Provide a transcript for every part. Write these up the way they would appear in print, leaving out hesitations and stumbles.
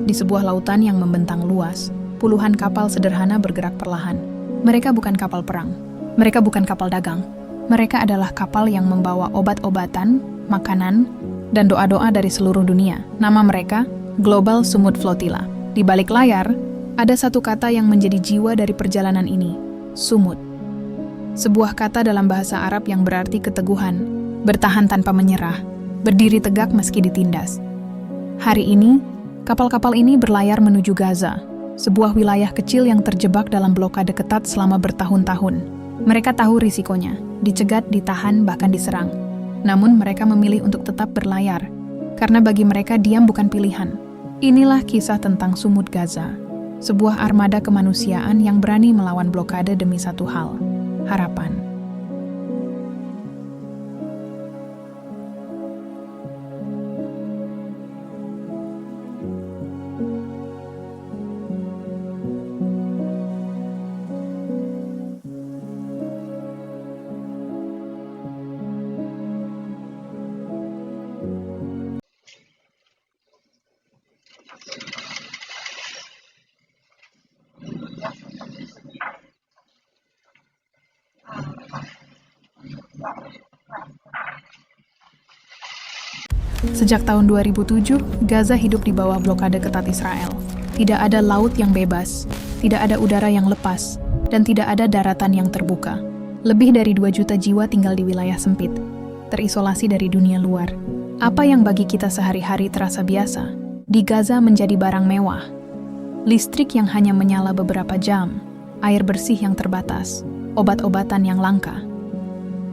Di sebuah lautan yang membentang luas, puluhan kapal sederhana bergerak perlahan. Mereka bukan kapal perang. Mereka bukan kapal dagang. Mereka adalah kapal yang membawa obat-obatan, makanan, dan doa-doa dari seluruh dunia. Nama mereka, Global Sumud Flotilla. Di balik layar, ada satu kata yang menjadi jiwa dari perjalanan ini, sumud. Sebuah kata dalam bahasa Arab yang berarti keteguhan, bertahan tanpa menyerah, berdiri tegak meski ditindas. Hari ini, kapal-kapal ini berlayar menuju Gaza, sebuah wilayah kecil yang terjebak dalam blokade ketat selama bertahun-tahun. Mereka tahu risikonya, dicegat, ditahan, bahkan diserang. Namun mereka memilih untuk tetap berlayar, karena bagi mereka diam bukan pilihan. Inilah kisah tentang Sumud Gaza, sebuah armada kemanusiaan yang berani melawan blokade demi satu hal, harapan. Sejak tahun 2007, Gaza hidup di bawah blokade ketat Israel. Tidak ada laut yang bebas, tidak ada udara yang lepas, dan tidak ada daratan yang terbuka. Lebih dari 2 juta jiwa tinggal di wilayah sempit, terisolasi dari dunia luar. Apa yang bagi kita sehari-hari terasa biasa, di Gaza menjadi barang mewah. Listrik yang hanya menyala beberapa jam, air bersih yang terbatas, obat-obatan yang langka.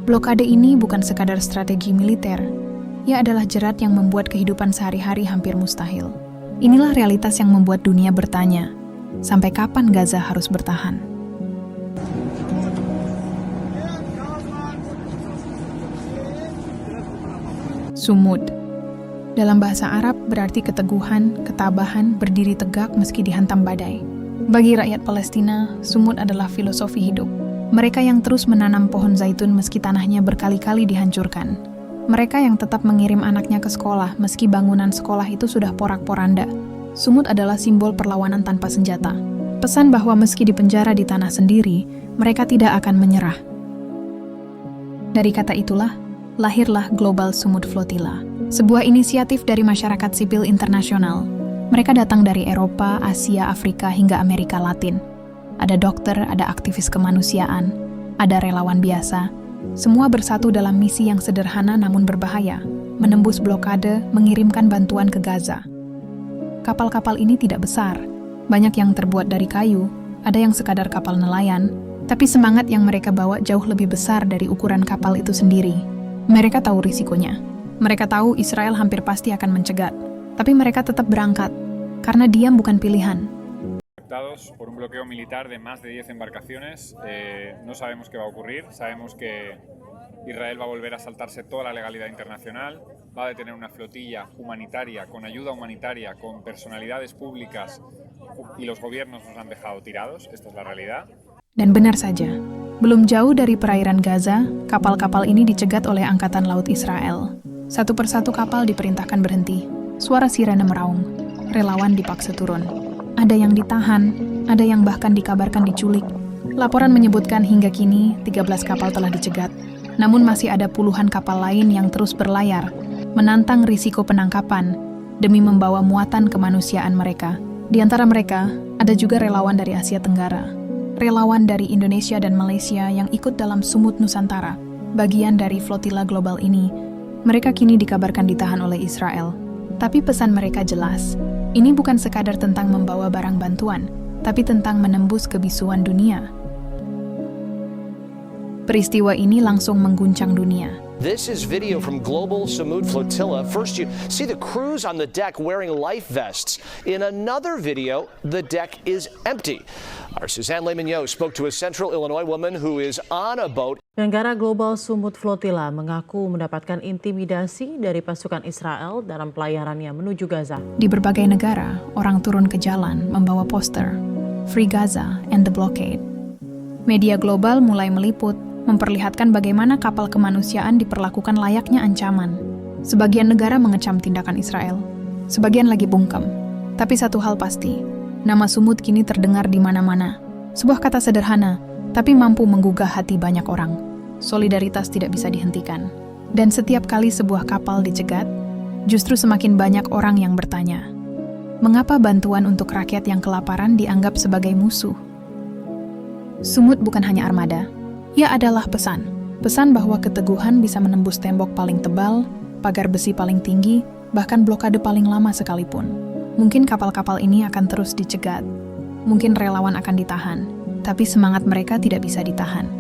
Blokade ini bukan sekadar strategi militer, ia adalah jerat yang membuat kehidupan sehari-hari hampir mustahil. Inilah realitas yang membuat dunia bertanya, sampai kapan Gaza harus bertahan? Sumud. Dalam bahasa Arab berarti keteguhan, ketabahan, berdiri tegak meski dihantam badai. Bagi rakyat Palestina, sumud adalah filosofi hidup. Mereka yang terus menanam pohon zaitun meski tanahnya berkali-kali dihancurkan. Mereka yang tetap mengirim anaknya ke sekolah meski bangunan sekolah itu sudah porak-poranda. Sumud adalah simbol perlawanan tanpa senjata. Pesan bahwa meski dipenjara di tanah sendiri, mereka tidak akan menyerah. Dari kata itulah, lahirlah Global Sumud Flotilla, sebuah inisiatif dari masyarakat sipil internasional. Mereka datang dari Eropa, Asia, Afrika, hingga Amerika Latin. Ada dokter, ada aktivis kemanusiaan, ada relawan biasa. Semua bersatu dalam misi yang sederhana namun berbahaya, menembus blokade, mengirimkan bantuan ke Gaza. Kapal-kapal ini tidak besar, banyak yang terbuat dari kayu, ada yang sekadar kapal nelayan, tapi semangat yang mereka bawa jauh lebih besar dari ukuran kapal itu sendiri. Mereka tahu risikonya. Mereka tahu Israel hampir pasti akan mencegat, tapi mereka tetap berangkat, karena diam bukan pilihan. Por un bloqueo militar de más de 10 embarcaciones. No sabemos qué va a ocurrir, sabemos que Israel va a volver a saltarse toda la legalidad internacional, va a detener una flotilla humanitaria, con ayuda humanitaria, con personalidades públicas, y los gobiernos nos han dejado tirados, esta es la realidad. Dan benar saja, belum jauh dari perairan Gaza, kapal-kapal ini dicegat oleh Angkatan Laut Israel. Satu persatu kapal diperintahkan berhenti, suara sirene meraung, relawan dipaksa turun. Ada yang ditahan, ada yang bahkan dikabarkan diculik. Laporan menyebutkan hingga kini 13 kapal telah dicegat. Namun masih ada puluhan kapal lain yang terus berlayar, menantang risiko penangkapan demi membawa muatan kemanusiaan mereka. Di antara mereka, ada juga relawan dari Asia Tenggara. Relawan dari Indonesia dan Malaysia yang ikut dalam Sumud Nusantara, bagian dari flotilla global ini. Mereka kini dikabarkan ditahan oleh Israel. Tapi pesan mereka jelas. Ini bukan sekadar tentang membawa barang bantuan, tapi tentang menembus kebisuan dunia. Peristiwa ini langsung mengguncang dunia. This is video from Global Sumud Flotilla. First, you see the crews on the deck wearing life vests. In another video, the deck is empty. Our Suzanne Lehman-Yo spoke to a Central Illinois woman who is on a boat. Penyelenggara Global Sumud Flotilla mengaku mendapatkan intimidasi dari pasukan Israel dalam pelayarannya menuju Gaza. Di berbagai negara, orang turun ke jalan membawa poster Free Gaza and the Blockade. Media global mulai meliput, memperlihatkan bagaimana kapal kemanusiaan diperlakukan layaknya ancaman. Sebagian negara mengecam tindakan Israel, sebagian lagi bungkam. Tapi satu hal pasti, nama Sumut kini terdengar di mana-mana. Sebuah kata sederhana, tapi mampu menggugah hati banyak orang. Solidaritas tidak bisa dihentikan. Dan setiap kali sebuah kapal dicegat, justru semakin banyak orang yang bertanya, mengapa bantuan untuk rakyat yang kelaparan dianggap sebagai musuh? Sumut bukan hanya armada, ia adalah pesan. Pesan bahwa keteguhan bisa menembus tembok paling tebal, pagar besi paling tinggi, bahkan blokade paling lama sekalipun. Mungkin kapal-kapal ini akan terus dicegat, mungkin relawan akan ditahan, tapi semangat mereka tidak bisa ditahan.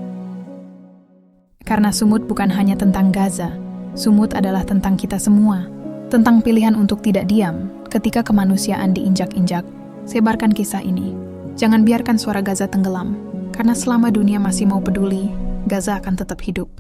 Karena Sumut bukan hanya tentang Gaza, Sumut adalah tentang kita semua, tentang pilihan untuk tidak diam ketika kemanusiaan diinjak-injak. Sebarkan kisah ini. Jangan biarkan suara Gaza tenggelam, karena selama dunia masih mau peduli, Gaza akan tetap hidup.